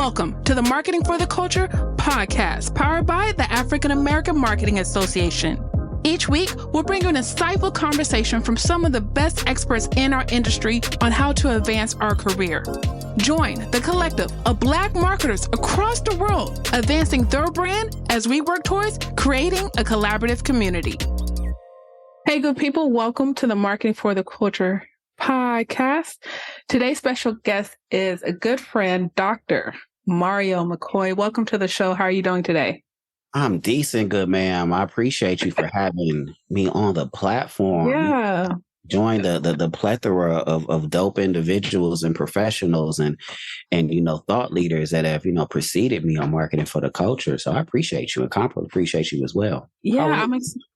Welcome to the Marketing for the Culture podcast, powered by the African American Marketing Association. Each week, we'll bring you an insightful conversation from some of the best experts in our industry on how to advance our career. Join the collective of Black marketers across the world, advancing their brand as we work towards creating a collaborative community. Hey, good people. Welcome to the Marketing for the Culture podcast. Today's special guest is a good friend, Dr. Mario McCoy. Welcome to the show. How are you doing today? I'm decent, good ma'am. I appreciate you for having me on the platform. Yeah. Join the plethora of dope individuals and professionals and thought leaders that have preceded me on marketing for the culture. So I appreciate you, and Compo appreciate you as well. Yeah,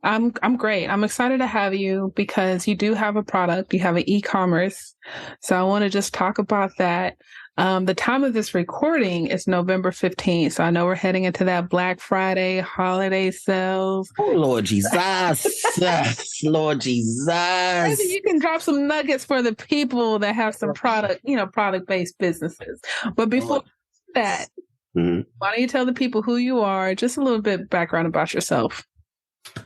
I'm great. I'm excited to have you because you do have a product. You have an e-commerce. So I want to just talk about that. The time of this recording is November 15th. So I know we're heading into that Black Friday holiday sales. Oh, Lord Jesus. Lord Jesus. Maybe you can drop some nuggets for the people that have some product-based businesses. But before that, why don't you tell the people who you are, just a little bit background about yourself.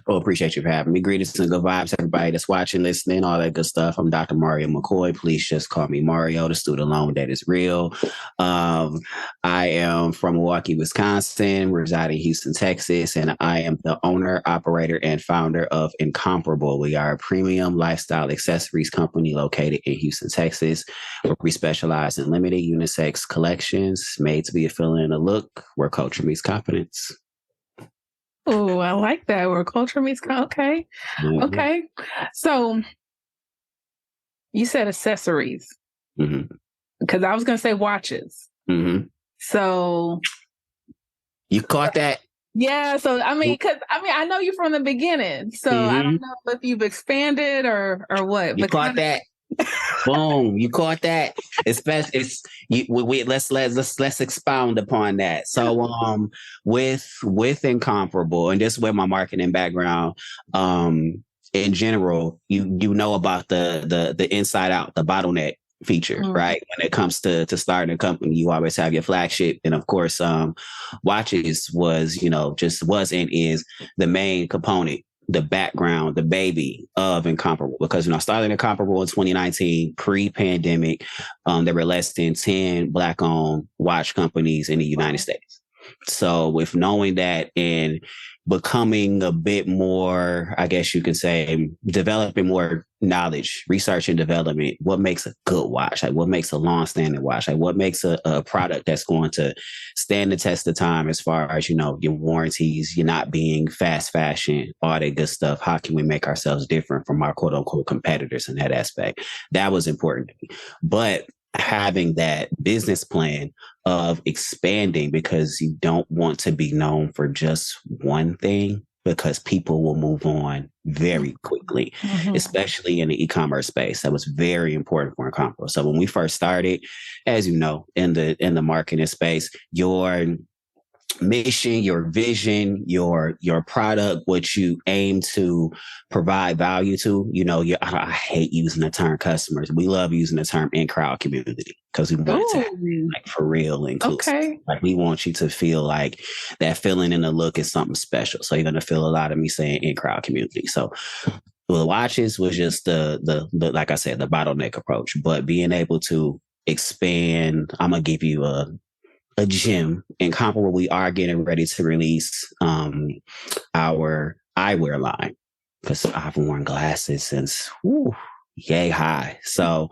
Well, appreciate you for having me. Greetings and good vibes, everybody that's watching, listening, all that good stuff. I'm Dr. Mario McCoy. Please just call me Mario. The student loan debt is real. I am from Milwaukee, Wisconsin, reside in Houston, Texas, and I am the owner, operator, and founder of NCMPRBL. We are a premium lifestyle accessories company located in Houston, Texas, where we specialize in limited unisex collections made to be a feeling and a look where culture meets confidence. Oh, I like that. Where culture meets okay. Mm-hmm. Okay. So you said accessories. Because I was going to say watches. So you caught that? Yeah. So I know you from the beginning. So I don't know if you've expanded or what. You caught that? Boom! You caught that. Let's expound upon that. So, with NCMPRBL, and this is where my marketing background, in general, you know about the inside out, the bottleneck feature, right? When it comes to starting a company, you always have your flagship, and of course, watches was and is the main component. The background, the baby of NCMPRBL, because starting NCMPRBL in 2019, pre-pandemic, there were less than 10 Black-owned watch companies in the United States. So with knowing that and becoming a bit more, I guess you could say, developing more knowledge, research and development, what makes a good watch? Like what makes a long-standing watch? Like what makes a product that's going to stand the test of time as far as, your warranties, you're not being fast fashion, all that good stuff. How can we make ourselves different from our quote unquote competitors in that aspect? That was important to me. But having that business plan of expanding, because you don't want to be known for just one thing, because people will move on very quickly, especially in the e-commerce space. That was very important for NCMPRBL. So when we first started, as you know, in the marketing space, your mission, your vision, your product, what you aim to provide value to, I hate using the term customers. We love using the term in-crowd community because we want it to happen, like for real inclusive. Okay. Like we want you to feel like that feeling in the look is something special. So you're going to feel a lot of me saying in-crowd community. So the watches was just the like I said, the bottleneck approach, but being able to expand, I'm going to give you a gym. In NCMPRBL, we are getting ready to release our eyewear line, because I've worn glasses since yay high. So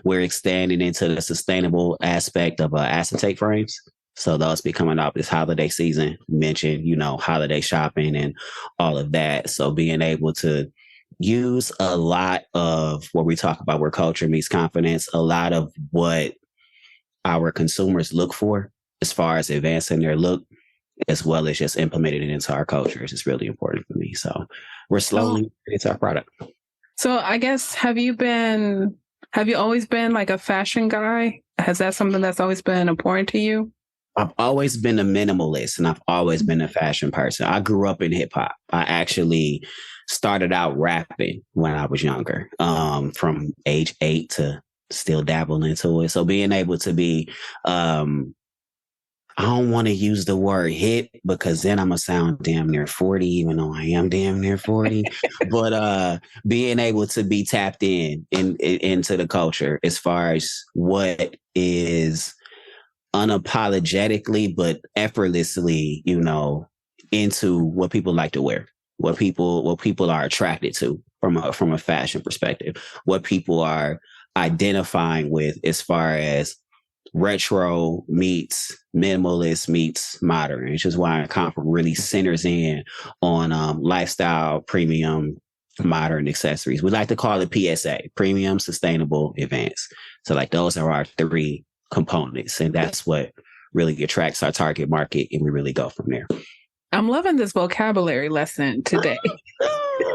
we're extending into the sustainable aspect of acetate frames. So those be coming up this holiday season. Mentioned, holiday shopping and all of that. So being able to use a lot of what we talk about where culture meets confidence, a lot of what our consumers look for as far as advancing their look, as well as just implementing it into our cultures, is really important for me. So we're slowly into our product. So I guess, have you always been like a fashion guy? Has that something that's always been important to you? I've always been a minimalist, and I've always been a fashion person. I grew up in hip hop. I actually started out rapping when I was younger, from age 8 to still dabbling into it. So being able to be I don't want to use the word hip because then I'm gonna sound damn near 40, even though I am damn near 40. But being able to be tapped into the culture as far as what is unapologetically but effortlessly, into what people like to wear, what people are attracted to from a fashion perspective, what people are identifying with as far as retro meets minimalist meets modern, which is why Comfort really centers in on lifestyle, premium, modern accessories. We like to call it PSA, premium, sustainable, advanced. So like those are our three components, and that's what really attracts our target market, and we really go from there. I'm loving this vocabulary lesson today.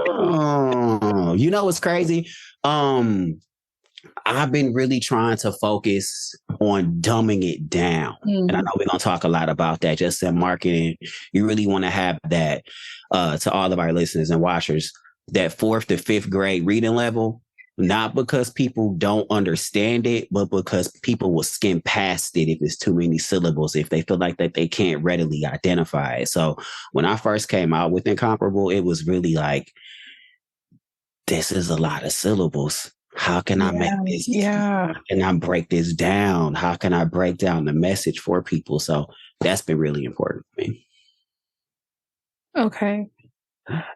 Oh, what's crazy? I've been really trying to focus on dumbing it down. Mm-hmm. And I know we're going to talk a lot about that just in marketing. You really want to have that to all of our listeners and watchers, that 4th to 5th grade reading level, not because people don't understand it, but because people will skim past it if it's too many syllables, if they feel like that they can't readily identify it. So when I first came out with Incomparable, it was really like, this is a lot of syllables. How can I make this? Yeah. How can I break this down? How can I break down the message for people? So that's been really important for me. Okay.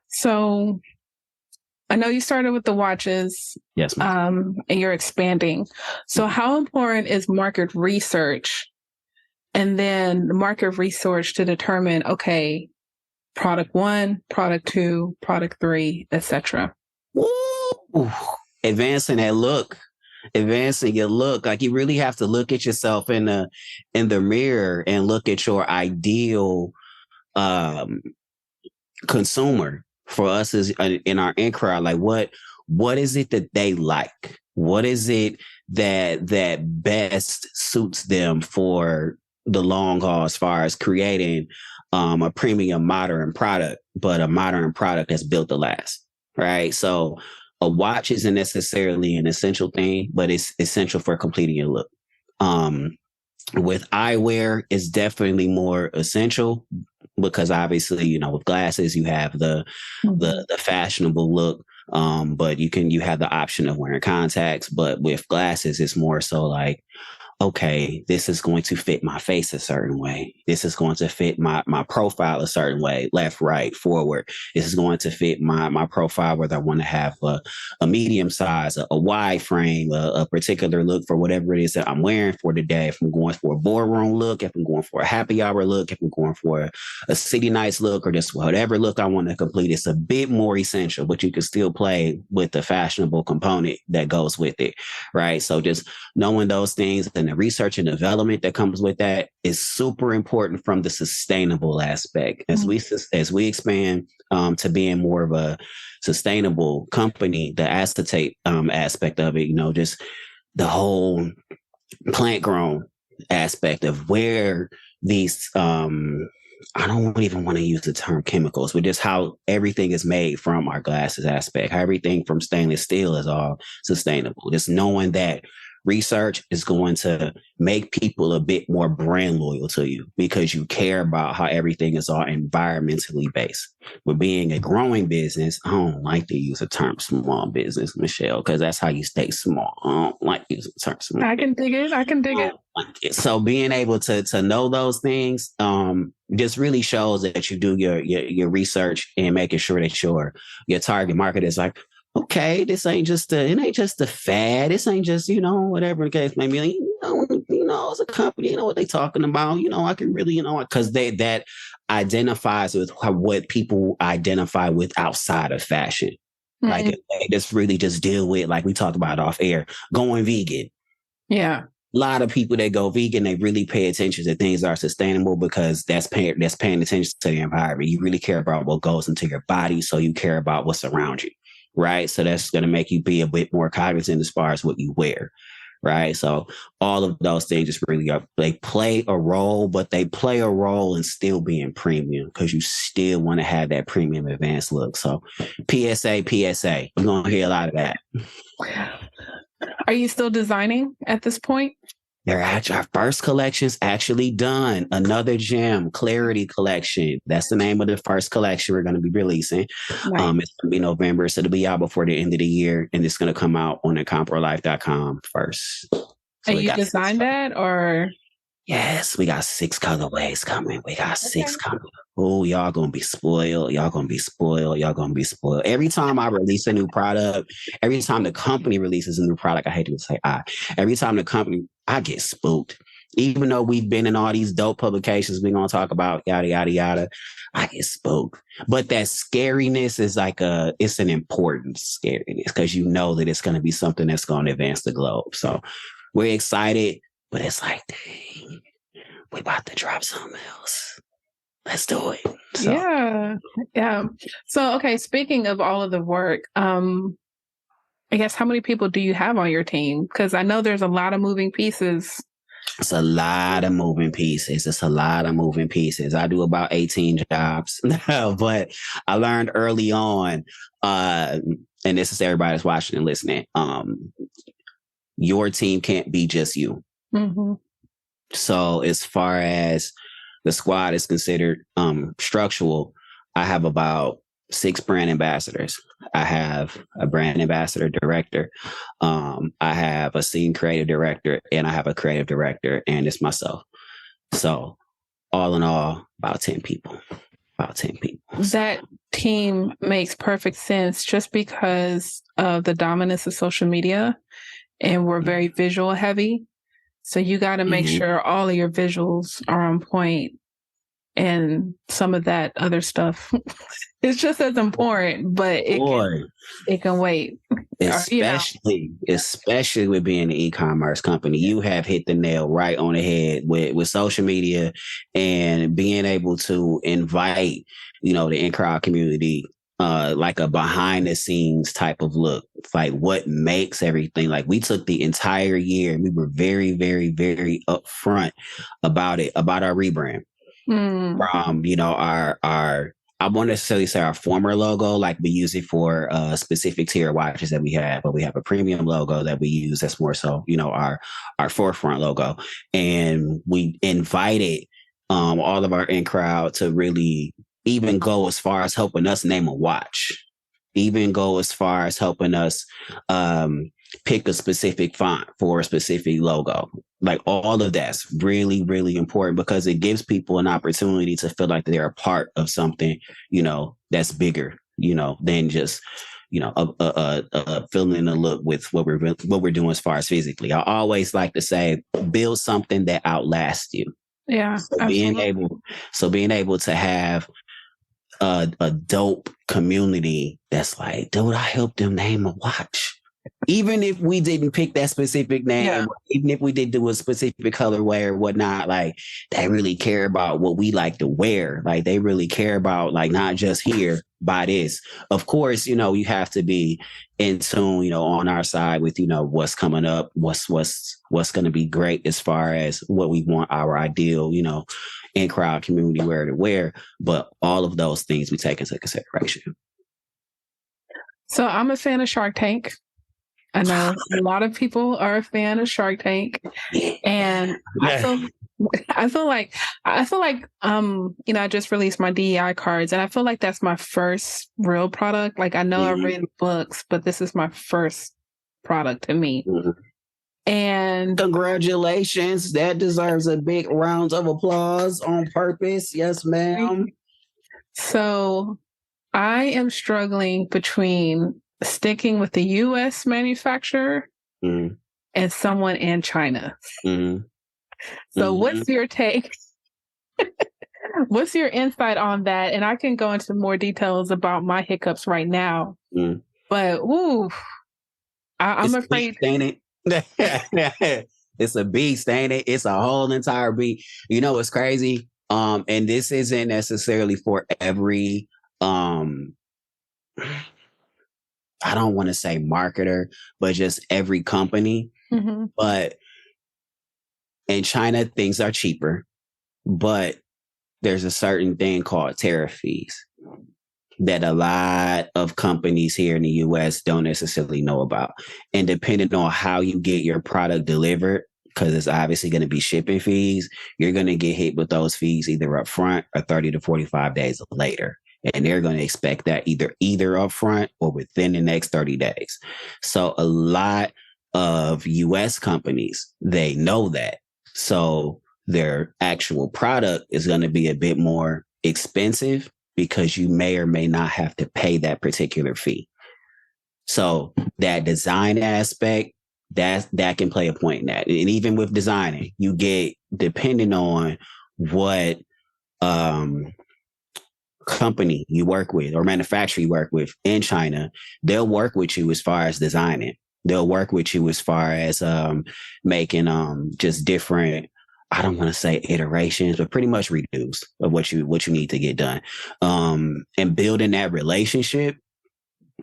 So I know you started with the watches. Yes, ma'am. And you're expanding. So how important is market research and then the market research to determine, okay, product 1, product 2, product 3, etc.? Advancing your look. Like you really have to look at yourself in the mirror and look at your ideal consumer. For us is in our in crowd, like what is it that they like? What is it that best suits them for the long haul as far as creating a premium modern product, but a modern product that's built to last, right? So a watch isn't necessarily an essential thing, but it's essential for completing your look. With eyewear, it's definitely more essential because obviously, with glasses, you have the fashionable look, but you have the option of wearing contacts. But with glasses, it's more so like, okay, this is going to fit my face a certain way. This is going to fit my profile a certain way, left, right, forward. This is going to fit my profile, whether I want to have a medium size, a wide frame, a particular look for whatever it is that I'm wearing for today. If I'm going for a boardroom look, if I'm going for a happy hour look, if I'm going for a city nights look, or just whatever look I want to complete, it's a bit more essential, but you can still play with the fashionable component that goes with it, right? So just knowing those things and the research and development that comes with that is super important from the sustainable aspect. As we expand to being more of a sustainable company, the acetate aspect of it, just the whole plant grown aspect of where these I don't even want to use the term chemicals, but just how everything is made from our glasses aspect, how everything from stainless steel is all sustainable. Just knowing that research is going to make people a bit more brand loyal to you because you care about how everything is all environmentally based. But being a growing business, I don't like to use the term small business, Michelle, because that's how you stay small. I don't like using the term small. I can dig it. So being able to know those things just really shows that you do your research and making sure that your target market is like, okay, it ain't just a fad. This ain't just, whatever the case may be. As a company, what they talking about. I can really, because that identifies with what people identify with outside of fashion. Mm-hmm. Like they just really just deal with, like we talked about off air, going vegan. Yeah. A lot of people that go vegan, they really pay attention to things that are sustainable because that's paying attention to the environment. You really care about what goes into your body, so you care about what's around you. Right. So that's going to make you be a bit more cognizant as far as what you wear. Right. So all of those things just really they play a role, but they play a role in still being premium because you still want to have that premium advanced look. So PSA, you're going to hear a lot of that. Are you still designing at this point? Our first collection's actually done. Another gem, Clarity Collection. That's the name of the first collection we're going to be releasing. Nice. It's going to be November, so it'll be out before the end of the year, and it's going to come out on incomparlife.com first. So and you designed that, or? Yes, we got 6 colorways coming. We got 6 coming. Oh, y'all gonna be spoiled. Y'all gonna be spoiled. Y'all gonna be spoiled. Every time I release a new product, every time the company releases a new product, I hate to say every time the company, I get spooked. Even though we've been in all these dope publications we're gonna talk about, yada, yada, yada, I get spooked. But that scariness is it's an important scariness because you know that it's gonna be something that's gonna advance the globe. So we're excited, but it's like, dang, we about to drop something else. Let's do it. So. Yeah. So, okay, speaking of all of the work, I guess how many people do you have on your team? Because I know there's a lot of moving pieces. It's a lot of moving pieces. I do about 18 jobs, but I learned early on, and this is everybody that's watching and listening, your team can't be just you. Mm-hmm. So as far as the squad is considered structural, I have about 6 brand ambassadors. I have a brand ambassador director. I have a scene creative director, and I have a creative director, and it's myself. So all in all, about 10 people. That team makes perfect sense just because of the dominance of social media, and we're very visual heavy. So you got to make sure all of your visuals are on point, and some of that other stuff is just as important, but it can wait. Especially with being an e-commerce company, you have hit the nail right on the head with social media and being able to invite, the in-crowd community, like a behind the scenes type of look, like what makes everything. Like we took the entire year and we were very, very, very upfront about our rebrand. From, our I won't necessarily say our former logo, like we use it for specific tier watches that we have, but we have a premium logo that we use that's more so, our forefront logo. And we invited all of our in-crowd to really even go as far as helping us name a watch, even go as far as helping us pick a specific font for a specific logo. Like all of that's really, really important because it gives people an opportunity to feel like they're a part of something, that's bigger, than just, a feeling a look with what we're doing as far as physically. I always like to say, build something that outlasts you. Yeah. So being able to have a dope community that's like, dude, I helped them name a watch. Even if we didn't pick that specific name, even if we did do a specific colorway or whatnot, like they really care about what we like to wear. Like they really care about like not just here, buy this. Of course, you have to be in tune, on our side with, what's coming up, what's going to be great as far as what we want our ideal, in-crowd community wear to wear. But all of those things we take into consideration. So I'm a fan of Shark Tank. I know a lot of people are a fan of Shark Tank, and I feel like I just released my DEI cards, and I feel like that's my first real product. Like I know I've read books, but this is my first product to me. And congratulations, that deserves a big round of applause on purpose. Yes, ma'am. So I am struggling between sticking with the U.S. manufacturer and someone in China. So what's your take? What's your insight on that? And I can go into more details about my hiccups right now. But I'm afraid. Ain't it? It's a beast, ain't it? It's a whole entire beast. It's crazy. And this isn't necessarily for every I don't want to say marketer, but just every company. But in China, things are cheaper, but there's a certain thing called tariff fees that a lot of companies here in the US don't necessarily know about. And depending on how you get your product delivered, because it's obviously going to be shipping fees. You're going to get hit with those fees either up front or 30 to 45 days later. And they're going to expect that either up front or within the next 30 days. So a lot of US companies, they know that. So their actual product is going to be a bit more expensive because you may or may not have to pay that particular fee. So that design aspect, that can play a point in that. And even with designing, you get, depending on what company you work with or manufacturer you work with in China, they'll work with you as far as designing. They'll work with you as far as making just different, I don't want to say iterations, but pretty much redos of what you need to get done. And building that relationship,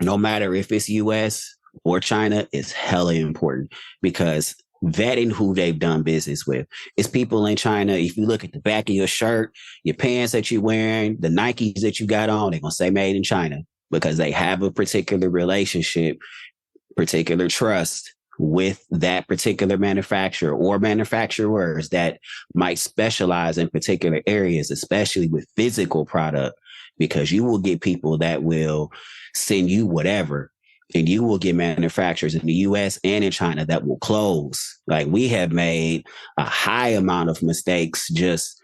no matter if it's US or China, is hella important, because vetting who they've done business with. It's people in China. If you look at the back of your shirt, your pants that you're wearing, the Nikes that you got on, they're going to say made in China, because they have a particular relationship, particular trust with that particular manufacturer or manufacturers that might specialize in particular areas, especially with physical product, because you will get people that will send you whatever. And you will get manufacturers in the US and in China that will close. Like, we have made a high amount of mistakes just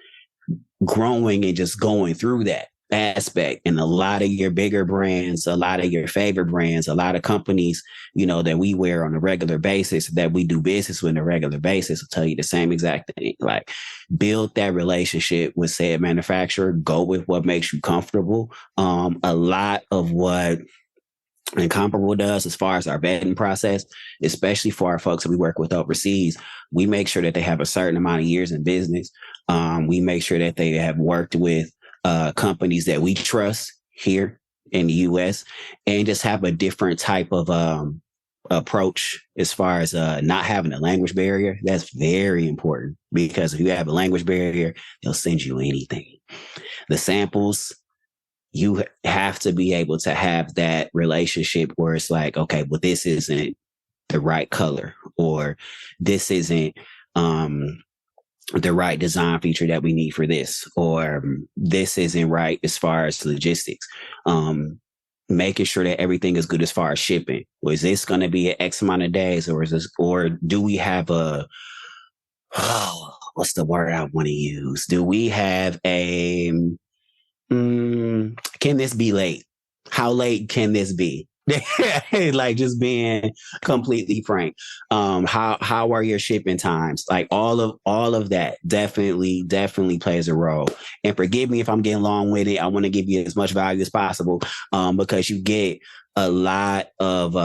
growing and just going through that aspect. And a lot of your bigger brands, a lot of your favorite brands, a lot of companies, that we wear on a regular basis, that we do business with on a regular basis, will tell you the same exact thing. Like, build that relationship with said manufacturer, go with what makes you comfortable. A lot of what Incomparable does as far as our vetting process, especially for our folks that we work with overseas, we make sure that they have a certain amount of years in business. We make sure that they have worked with companies that we trust here in the US, and just have a different type of approach as far as not having a language barrier. That's very important, because if you have a language barrier, they'll send you anything. The samples, you have to be able to have that relationship where it's like, okay, well, this isn't the right color, or this isn't the right design feature that we need for this, or this isn't right as far as logistics. Making sure that everything is good as far as shipping. Was this going to be an X amount of days, or do we have what's the word I want to use? Do we have can this be late? How late can this be? Like, just being completely frank. How are your shipping times? Like, all of that definitely plays a role. And forgive me if I'm getting long with it. I want to give you as much value as possible, because you get a lot of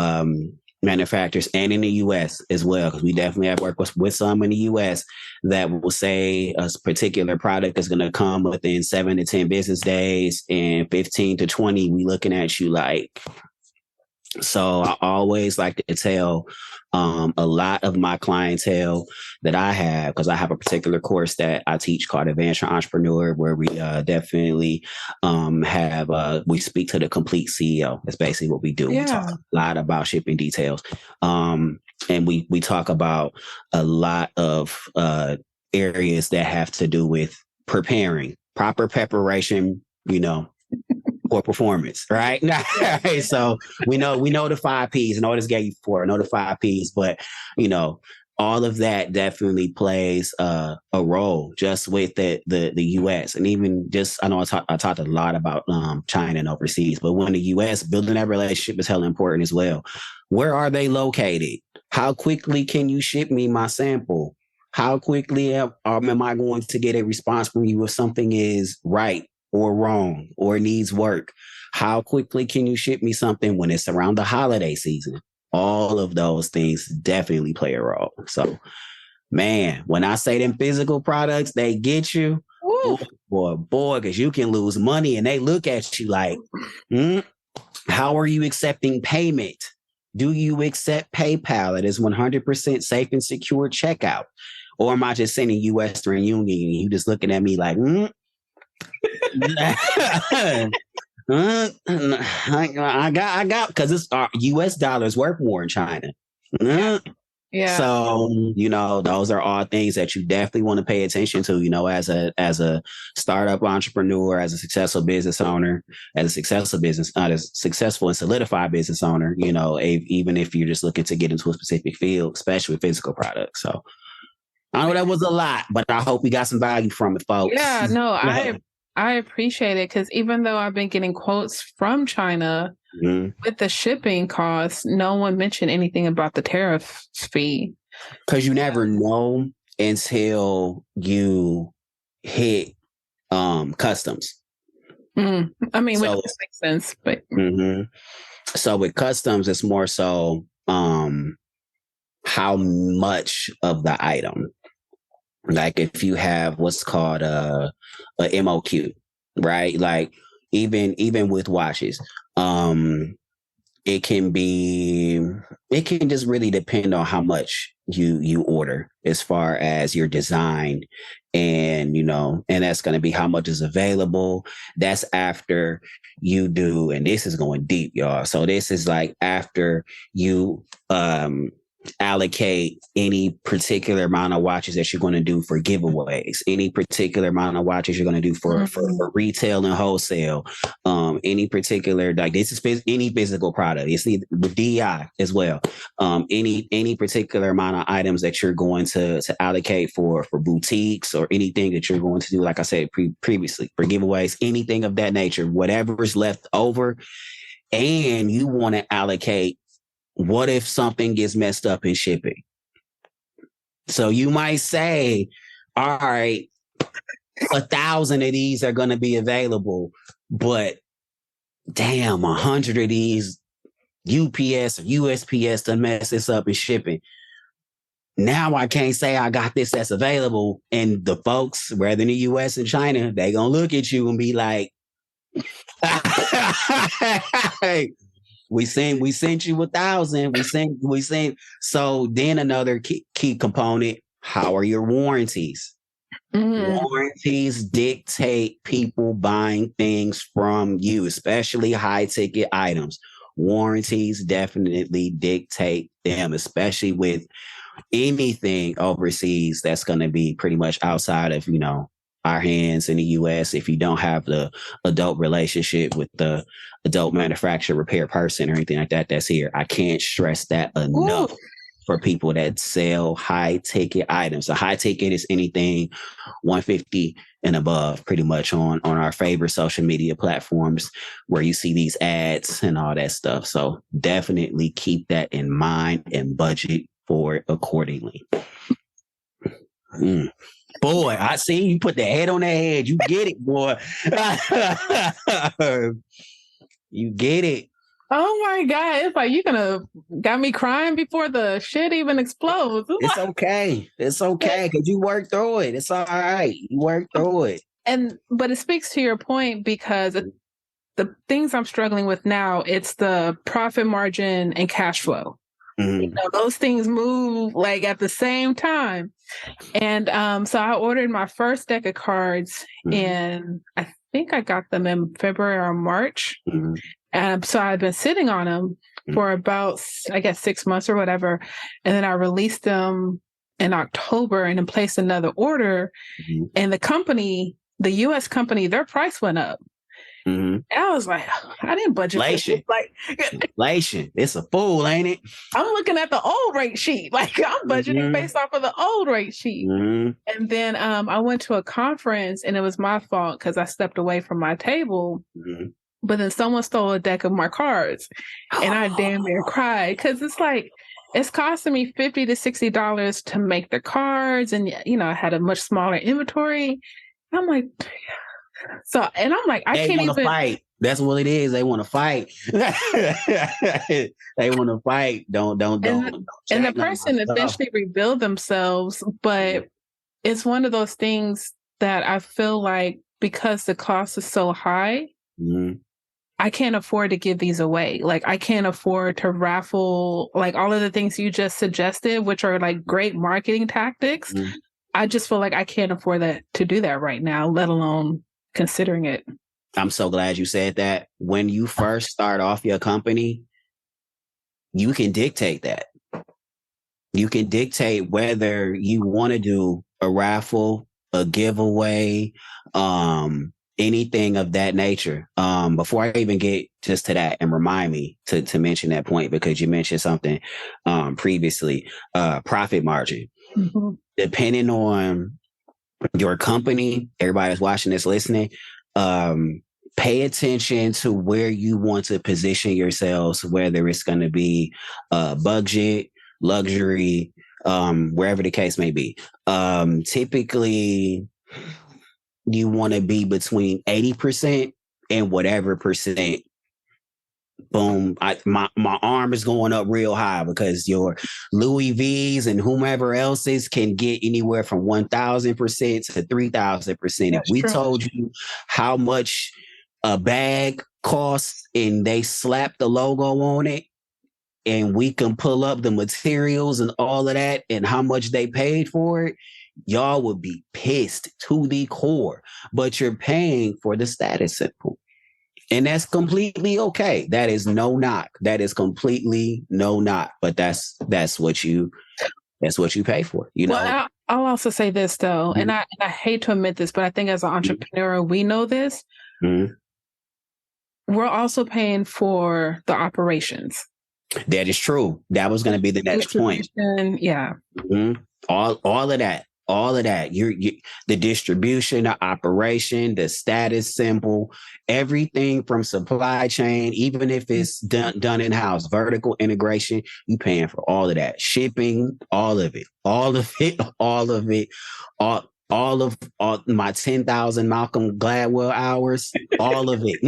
manufacturers, and in the US as well, because we definitely have worked with some in the US that will say a particular product is going to come within 7 to 10 business days, and 15 to 20, we looking at you like. So I always like to tell a lot of my clientele that I have, because I have a particular course that I teach called Advanced Entrepreneur, where we definitely we speak to the complete CEO. That's basically what we do. Yeah. We talk a lot about shipping details. And we talk about a lot of areas that have to do with preparing, proper preparation, or performance, right? So we know the 5 Ps, and all this gave you 4, know the 5 Ps, but all of that definitely plays a role just with the US. And even just, I know I talked a lot about China and overseas, but when the US, building that relationship is hella important as well. Where are they located? How quickly can you ship me my sample? How quickly am I going to get a response from you if something is right or wrong or needs work? How quickly can you ship me something when it's around the holiday season? All of those things definitely play a role. So, man, when I say them physical products, they get you, boy, because you can lose money, and they look at you like, how are you accepting payment? Do you accept PayPal? It is 100% safe and secure checkout. Or am I just sending you Western Union and you just looking at me like, I got, because it's US dollars worth more in China. Yeah. So, those are all things that you definitely want to pay attention to, as a startup entrepreneur, as a successful business owner, as a successful and solidified business owner, even if you're just looking to get into a specific field, especially with physical products. So I know that was a lot, but I hope we got some value from it, folks. Yeah, no, I appreciate it, because even though I've been getting quotes from China with the shipping costs, no one mentioned anything about the tariff fee. Because you never know until you hit customs. I mean, which makes sense, but so with customs, it's more so how much of the item. Like if you have what's called a MOQ, right? Like even with watches, it can just really depend on how much you order as far as your design, and and that's going to be how much is available. That's after you do, and this is going deep, y'all. So this is like after you allocate any particular amount of watches that you're going to do for giveaways, any particular amount of watches you're going to do for retail and wholesale, any particular, like this is any physical product. It's with DI as well. Any particular amount of items that you're going to allocate for boutiques, or anything that you're going to do, like I said previously, for giveaways, anything of that nature, whatever is left over, and you want to allocate. What if something gets messed up in shipping? So you might say, all right, 1,000 of these are going to be available, but damn, 100 of these UPS or USPS to mess this up in shipping. Now I can't say I got this that's available. And the folks, whether in the US and China, they going to look at you and be like, hey, we sent you 1,000. We sent. So then another key component: how are your warranties? Warranties dictate people buying things from you, especially high ticket items. Warranties definitely dictate them, especially with anything overseas that's going to be pretty much outside of our hands in the US. If you don't have the adult relationship with the adult manufacturer, repair person, or anything like that, that's here. I can't stress that enough. For people that sell high ticket items. So high ticket is anything 150 and above, pretty much on our favorite social media platforms where you see these ads and all that stuff. So definitely keep that in mind and budget for it accordingly. Boy, I see you put the head on the head. You get it, boy. You get it. Oh my God. It's like, got me crying before the shit even explodes. It's okay. It's okay, because you work through it. It's all right. You work through it. But it speaks to your point, because the things I'm struggling with now, it's the profit margin and cash flow. Those things move like at the same time. And so I ordered my first deck of cards and I think I got them in February or March. So I've been sitting on them for about, I guess, 6 months or whatever. And then I released them in October and then placed another order. And the US company, their price went up. And I was like, I didn't budget for this. Inflation. It's a fool, ain't it? I'm looking at the old rate sheet. Like, I'm budgeting based off of the old rate sheet. And then I went to a conference, and it was my fault because I stepped away from my table. But then someone stole a deck of my cards, and I damn near cried, because it's like, it's costing me $50 to $60 to make the cards. And, I had a much smaller inventory. I'm like, and I'm like, I can't even fight. That's what it is. They want to fight. They want to fight. Don't. And the person eventually rebuild themselves, but it's one of those things that I feel like, because the cost is so high, I can't afford to give these away. Like, I can't afford to raffle, like all of the things you just suggested, which are like great marketing tactics. I just feel like I can't afford to do that right now, let alone considering it. I'm so glad you said that. When you first start off your company, you can dictate that. You can dictate whether you want to do a raffle, a giveaway, anything of that nature. Before I even get just to that, and remind me to mention that point, because you mentioned something previously, profit margin. Mm-hmm. Depending on your company, everybody that's watching this, listening, pay attention to where you want to position yourselves, whether it's going to be budget, luxury, wherever the case may be. Typically, you want to be between 80% and whatever percent. Boom. My arm is going up real high, because your Louis V's and whomever else's can get anywhere from 1,000% to 3,000%. If we told you how much a bag costs and they slap the logo on it, and we can pull up the materials and all of that and how much they paid for it, y'all would be pissed to the core. But you're paying for the status symbol. And that's completely okay. That is no knock. That is completely no knock. But that's what you pay for. You know. Well, I'll also say this though, mm-hmm. and I hate to admit this, but I think as an entrepreneur, we know this. Mm-hmm. We're also paying for the operations. That is true. That was going to be the next point. Yeah. Mm-hmm. All of that. All of that. The distribution, the operation, the status symbol, everything from supply chain, even if it's done in-house, vertical integration, you paying for all of that. Shipping, all of it. All of my 10,000 Malcolm Gladwell hours, all of it,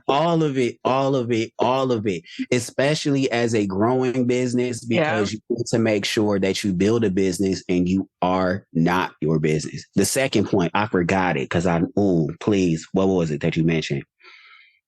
all of it, especially as a growing business, because you need to make sure that you build a business and you are not your business. The second point, I forgot it because please, what was it that you mentioned?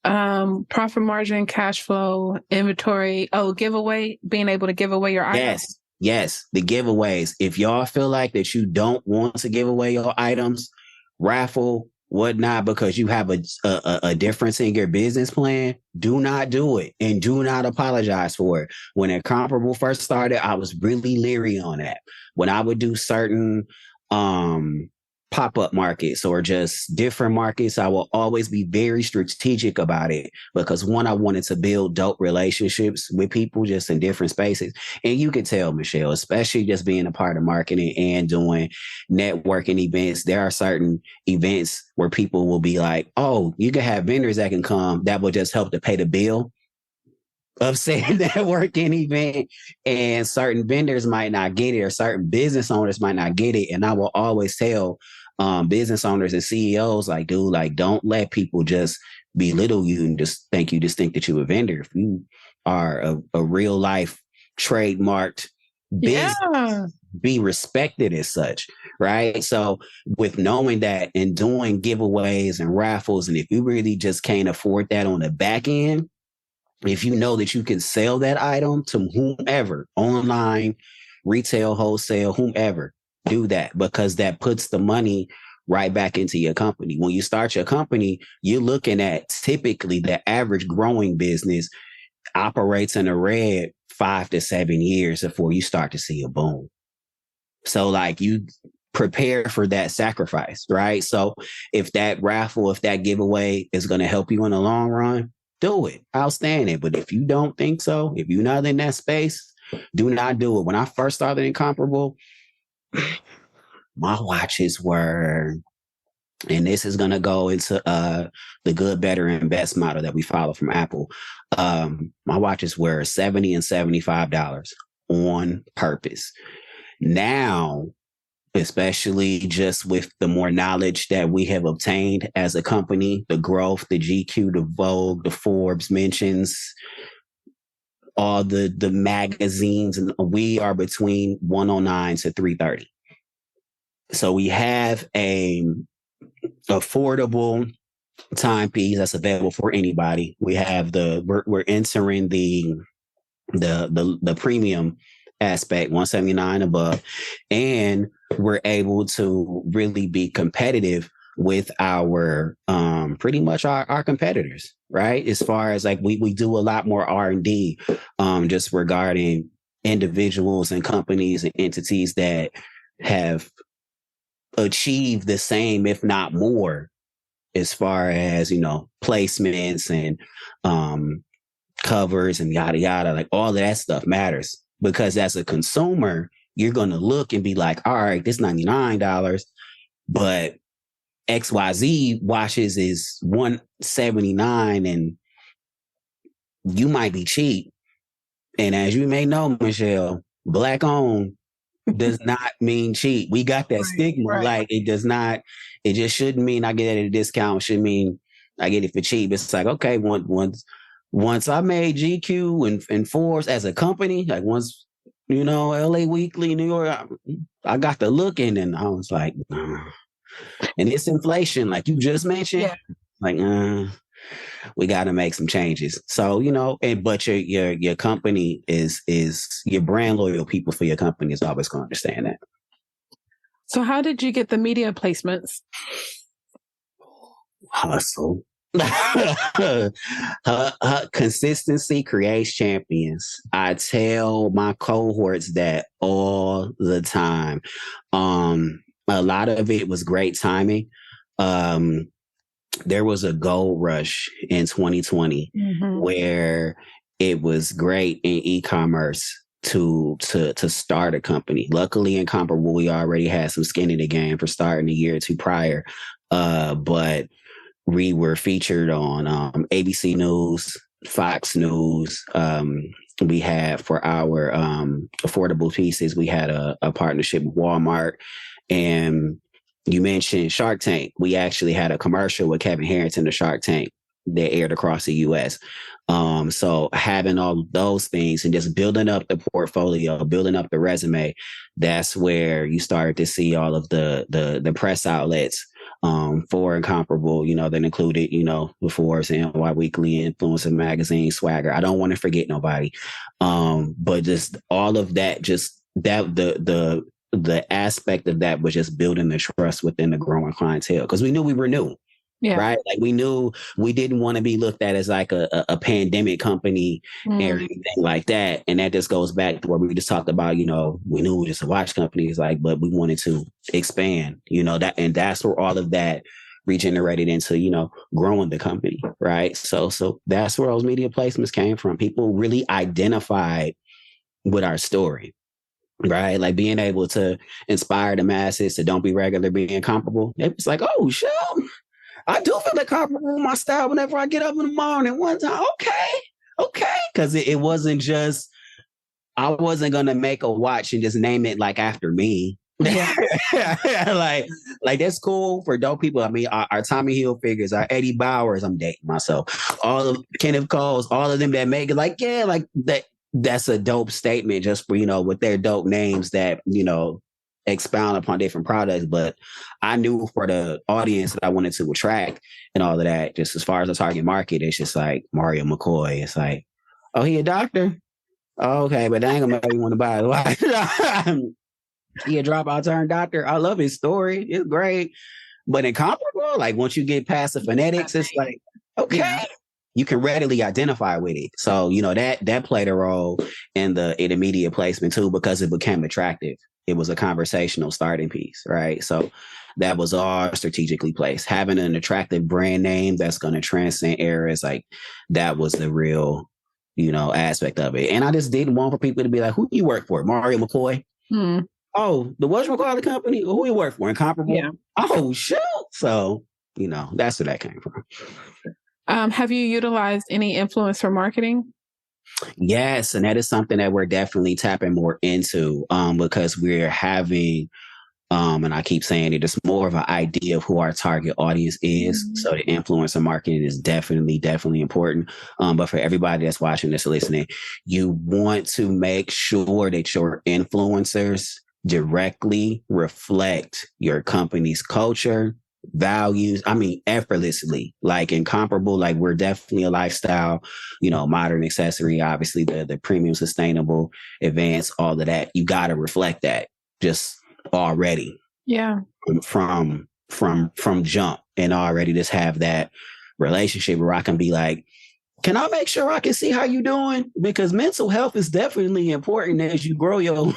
Profit margin, cash flow, inventory. Giveaway, being able to give away your items. Yes, the giveaways. If y'all feel like that you don't want to give away your items, raffle, whatnot, because you have a difference in your business plan, do not do it, and do not apologize for it. When Incomparable first started, I was really leery on that. When I would do certain pop-up markets or just different markets, I will always be very strategic about it, because one, I wanted to build dope relationships with people just in different spaces. And you can tell, Michelle, especially just being a part of marketing and doing networking events, there are certain events where people will be like, oh, you can have vendors that can come that will just help to pay the bill of said networking event, and certain vendors might not get it, or certain business owners might not get it. And I will always tell business owners and CEOs, like, dude, like, don't let people just belittle you and just think that you're a vendor. If you are a real life trademarked business, be respected as such, right? So with knowing that and doing giveaways and raffles, and if you really just can't afford that on the back end, if you know that you can sell that item to whomever, online, retail, wholesale, whomever, do that, because that puts the money right back into your company. When you start your company, you're looking at typically the average growing business operates in a red 5 to 7 years before you start to see a boom. So like, you prepare for that sacrifice, right? So if that raffle, if that giveaway is going to help you in the long run, do it. Outstanding. But if you don't think so, if you're not in that space, do not do it. When I first started Incomparable, my watches were, and this is going to go into the good, better, and best model that we follow from Apple. My watches were $70 and $75 on purpose. Now, especially just with the more knowledge that we have obtained as a company, the growth, the GQ, the Vogue, the Forbes mentions, all the magazines, and we are between 109 to 330. So we have a affordable timepiece that's available for anybody. We have we're entering the premium aspect, 179 above, and we're able to really be competitive with our pretty much our competitors, right? As far as like we do a lot more R&D just regarding individuals and companies and entities that have achieved the same, if not more, as far as, placements and covers and yada yada. Like all of that stuff matters, because as a consumer, you're going to look and be like, all right, this $99, but XYZ watches is $179, and you might be cheap. And as you may know, Michelle, Black owned does not mean cheap. We got that stigma. Right. Like it does not, it just shouldn't mean I get it at a discount. It should mean I get it for cheap. It's like, okay, once I made GQ and Forbes as a company, like once, LA Weekly, New York, I got the look in, and I was like, nah. And it's inflation, like you just mentioned. Yeah. Like, we got to make some changes. So, but your company is your brand loyal people for your company is always going to understand that. So how did you get the media placements? Hustle. Consistency creates champions. I tell my cohorts that all the time. A lot of it was great timing. There was a gold rush in 2020 where it was great in e-commerce to start a company. Luckily, in Comparable, we already had some skin in the game for starting a year or two prior. But we were featured on ABC News, Fox News. We had, for our affordable pieces, we had a partnership with Walmart. And you mentioned Shark Tank. We actually had a commercial with Kevin Harrington, the Shark Tank, that aired across the U.S. So having all those things and just building up the portfolio, building up the resume, that's where you start to see all of the press outlets for Incomparable, that included, the Forbes and NY Weekly, Influencer Magazine, Swagger. I don't want to forget nobody. But just all of that, just that the aspect of that was just building the trust within the growing clientele, because we knew we were new. Yeah. Right. Like we knew we didn't want to be looked at as like a pandemic company or anything like that. And that just goes back to what we just talked about, we knew we were just a watch company. It's like, but we wanted to expand, that, and that's where all of that regenerated into, growing the company. Right. So that's where those media placements came from. People really identified with our story. Right. Like being able to inspire the masses to don't be regular, be incomparable. It was like, oh, shit. I do feel like comparable with my style whenever I get up in the morning. One time, okay. Because it wasn't just, I wasn't going to make a watch and just name it like after me. Yeah. like that's cool for dope people. I mean, our Tommy Hilfigers, our Eddie Bowers, I'm dating myself. All of Kenneth Coles, all of them that make it like, yeah, like that's a dope statement just for, with their dope names that, expound upon different products. But I knew for the audience that I wanted to attract and all of that, just as far as the target market, it's just like Mario McCoy. It's like, oh, he a doctor? Oh, okay, but that ain't gonna make me want to buy it. He a dropout turned doctor. I love his story. It's great. But Incomparable, like once you get past the phonetics, it's like, okay. You can readily identify with it. So, that played a role in the media placement too, because it became attractive. It was a conversational starting piece, right? So that was all strategically placed. Having an attractive brand name that's going to transcend eras, like that was the real, aspect of it. And I just didn't want for people to be like, who do you work for? Mario McCoy? Oh, the whatchamacallit company? Who you work for? Incomparable? Yeah. Oh, shoot. So, that's where that came from. Have you utilized any influencer marketing? Yes, and that is something that we're definitely tapping more into because we're having, and I keep saying it, it's more of an idea of who our target audience is. So the influencer marketing is definitely important. But for everybody that's watching this, listening, you want to make sure that your influencers directly reflect your company's culture, values. I mean, effortlessly, like Incomparable, like we're definitely a lifestyle, modern accessory, obviously the premium, sustainable, advanced, all of that. You got to reflect that just already. Yeah. From jump, and already just have that relationship where I can be like, can I make sure I can see how you're doing? Because mental health is definitely important as you grow your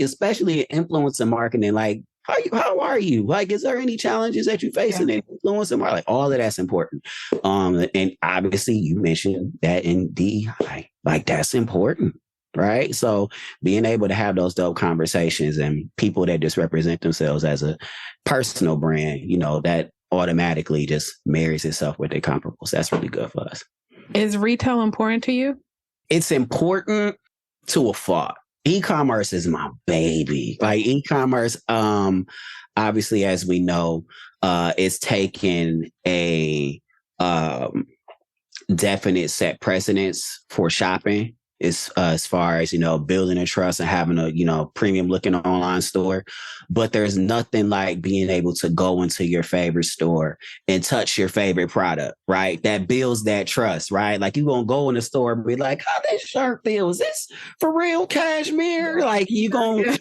especially in influencer marketing. Like, how are you? Like, is there any challenges that you facing in influencer marketing? Like, all of that's important. And obviously you mentioned that in DEI, like that's important. Right. So being able to have those dope conversations and people that just represent themselves as a personal brand, that automatically just marries itself with their comparables. That's really good for us. Is retail important to you? It's important to a fault. E-commerce is my baby. Like e-commerce, obviously, as we know, is taking a definite set precedence for shopping. As far as, building a trust and having a, premium looking online store. But there's nothing like being able to go into your favorite store and touch your favorite product, right? That builds that trust, right? Like you're going to go in the store and be like, how this shirt feel? Is this for real cashmere? Like you going to,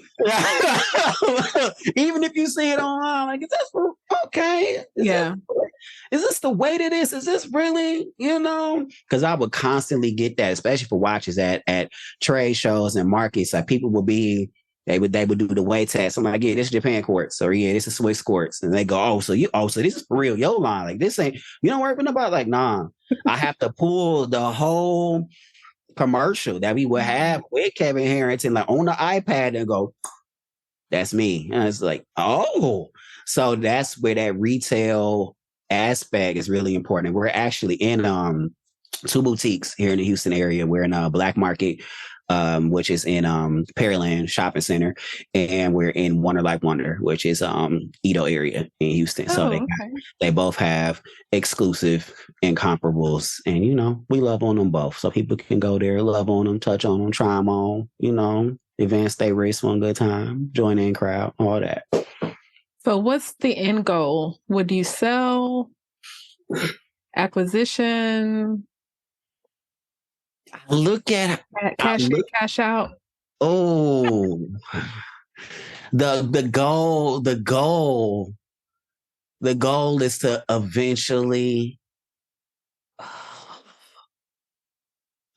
even if you see it online, like, is this for, okay. Is this the weight of this? Is this really, because I would constantly get that, especially for watches at trade shows and markets. Like people would they would do the weight test. I'm like, yeah, this is Japan quartz, or yeah, this is Swiss quartz. And they go, so this is for real, your line. Like this ain't, you don't work with nobody. Like, nah, I have to pull the whole commercial that we would have with Kevin Harrington, like on the iPad and go, that's me. And it's like, oh, so that's where that retail aspect is really important. We're actually in 2 boutiques here in the Houston area. We're in Black Market, which is in Pearland Shopping Center, and we're in Wonder Like Wonder, which is Edo area in Houston. So they both have exclusive incomparables, and we love on them both. So people can go there, love on them, touch on them, try them on, advance their race one good time, join in crowd, all that. So what's the end goal? Would you sell? Acquisition? Look at cash in, cash out. Oh, the goal is to eventually.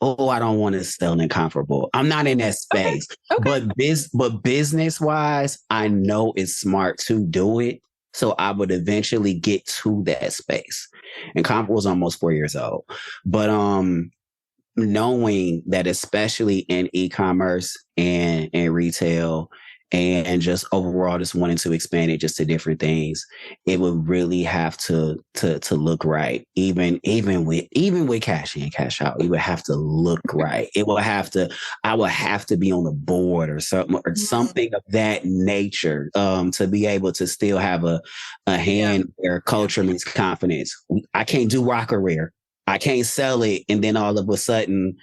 Oh, I don't want to sell an incomparable. I'm not in that space. Okay. But business wise, I know it's smart to do it. So I would eventually get to that space. Incomparable is almost 4 years old. But knowing that especially in e-commerce and retail and just overall just wanting to expand it just to different things, it would really have to look right. Even with cash in, cash out, it would have to look right. I would have to be on the board or something of that nature to be able to still have a hand where culture means confidence. I can't do rocker wear. I can't sell it, and then all of a sudden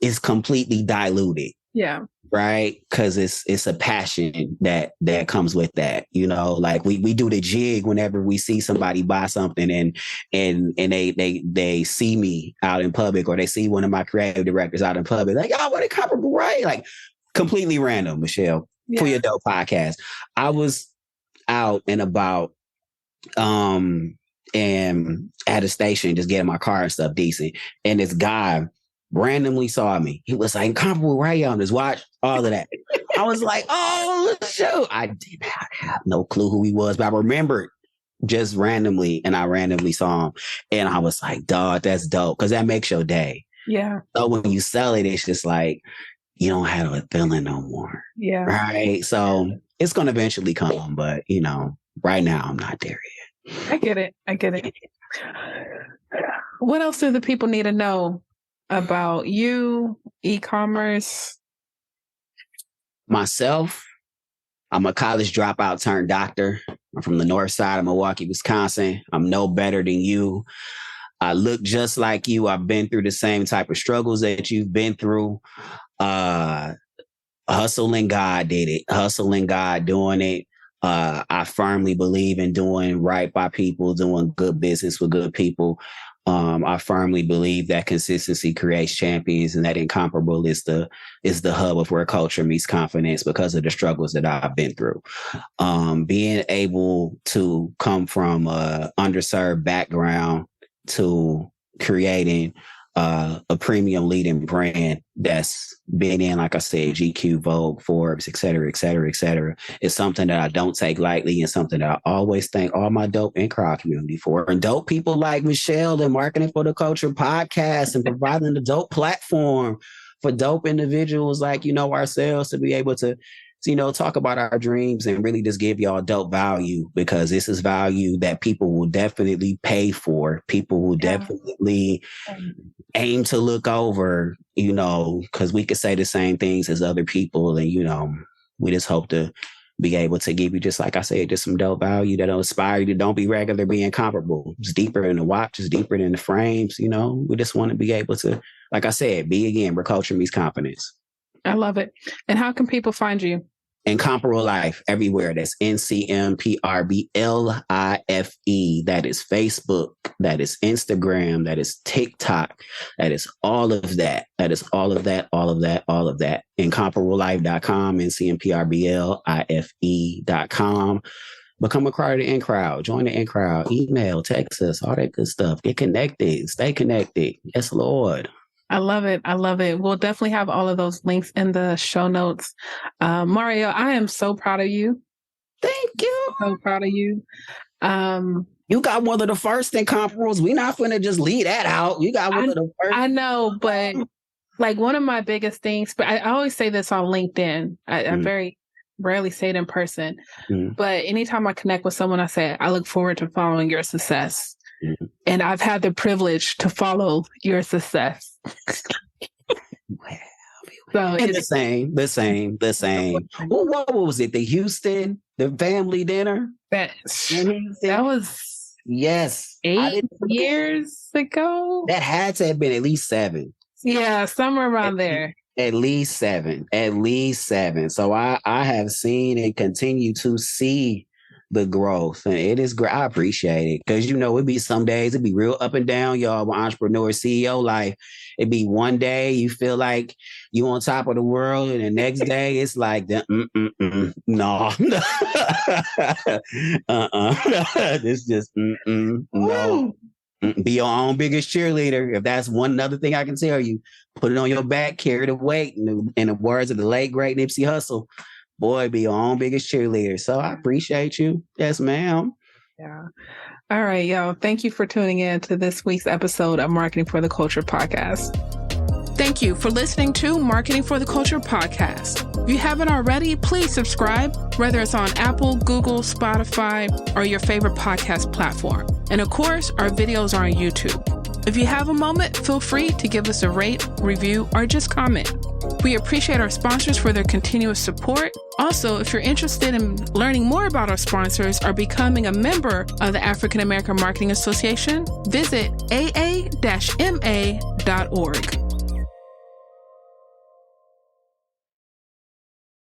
it's completely diluted. Yeah. Right. Because it's a passion that comes with that. Like we do the jig whenever we see somebody buy something and they see me out in public, or they see one of my creative directors out in public, like, oh, what a comparable, right? Like completely random, Michelle, for your dope podcast. I was out and about and at a station just getting my car and stuff decent. And this guy randomly saw me. He was like, comparable right on his watch, all of that. I was like, oh, shoot. I did not have no clue who he was, but I remembered just randomly, and I randomly saw him. And I was like, dog, that's dope, because that makes your day. Yeah. So when you sell it, it's just like, you don't have a feeling no more. Yeah. Right. So it's going to eventually come, but, right now I'm not there yet. I get it. What else do the people need to know about you, e-commerce? Myself, I'm a college dropout turned doctor. I'm from the north side of Milwaukee, Wisconsin. I'm no better than you. I look just like you. I've been through the same type of struggles that you've been through. Hustling God did it. Hustling God doing it. I firmly believe in doing right by people, doing good business with good people. I firmly believe that consistency creates champions, and that incomparable is the hub of where culture meets confidence because of the struggles that I've been through. Being able to come from a underserved background to creating a premium leading brand that's been in, like I said, GQ, Vogue, Forbes, et cetera, et cetera, et cetera. It's something that I don't take lightly and something that I always thank all my dope and crowd community for. And dope people like Michelle and Marketing for the Culture podcast and providing the dope platform for dope individuals like, ourselves to be able to, talk about our dreams and really just give y'all dope value, because this is value that people will definitely pay for. People will definitely aim to look over, because we could say the same things as other people. And, we just hope to be able to give you, just like I said, just some dope value that'll inspire you to don't be regular, be incomparable. It's deeper than the watch, it's deeper than the frames. We just want to be able to, like I said, be again where culture meets confidence. I love it. And how can people find you? Incomparable Life everywhere. That's NCMPRBL IFE. That is Facebook. That is Instagram. That is TikTok. That is all of that. That is all of that. All of that. All of that. IncomparableLife.com. NCMPRBL.IFE.com. Become a part of the in crowd. Join the in crowd. Email, text us, all that good stuff. Get connected. Stay connected. Yes, Lord. I love it. I love it. We'll definitely have all of those links in the show notes. Mario, I am so proud of you. Thank you. So proud of you. You got one of the first incomparables. We're not going to just leave that out. You got one of the first. I know, but like one of my biggest things, but I always say this on LinkedIn. I very rarely say it in person, but anytime I connect with someone, I say, I look forward to following your success. And I've had the privilege to follow your success. So it's the same. Well, what was it? The Houston, the family dinner? That was 8 years ago. That had to have been at least 7. Yeah, somewhere around there. At least 7. So I have seen and continue to see the growth, and it is great. I appreciate it, because it'd be some days it'd be real up and down, y'all. With entrepreneur CEO life, it'd be one day you feel like you on top of the world, and the next day it's like no. This just no. Be your own biggest cheerleader. If that's one other thing I can tell you, put it on your back, carry the weight. In the words of the late great Nipsey Hussle, boy, be your own biggest cheerleader. So I appreciate you. Yes, ma'am. Yeah. All right, y'all. Thank you for tuning in to this week's episode of Marketing for the Culture podcast. Thank you for listening to Marketing for the Culture podcast. If you haven't already, please subscribe, whether it's on Apple, Google, Spotify, or your favorite podcast platform. And of course, our videos are on YouTube. If you have a moment, feel free to give us a rate, review, or just comment. We appreciate our sponsors for their continuous support. Also, if you're interested in learning more about our sponsors or becoming a member of the African American Marketing Association, visit aa-ma.org.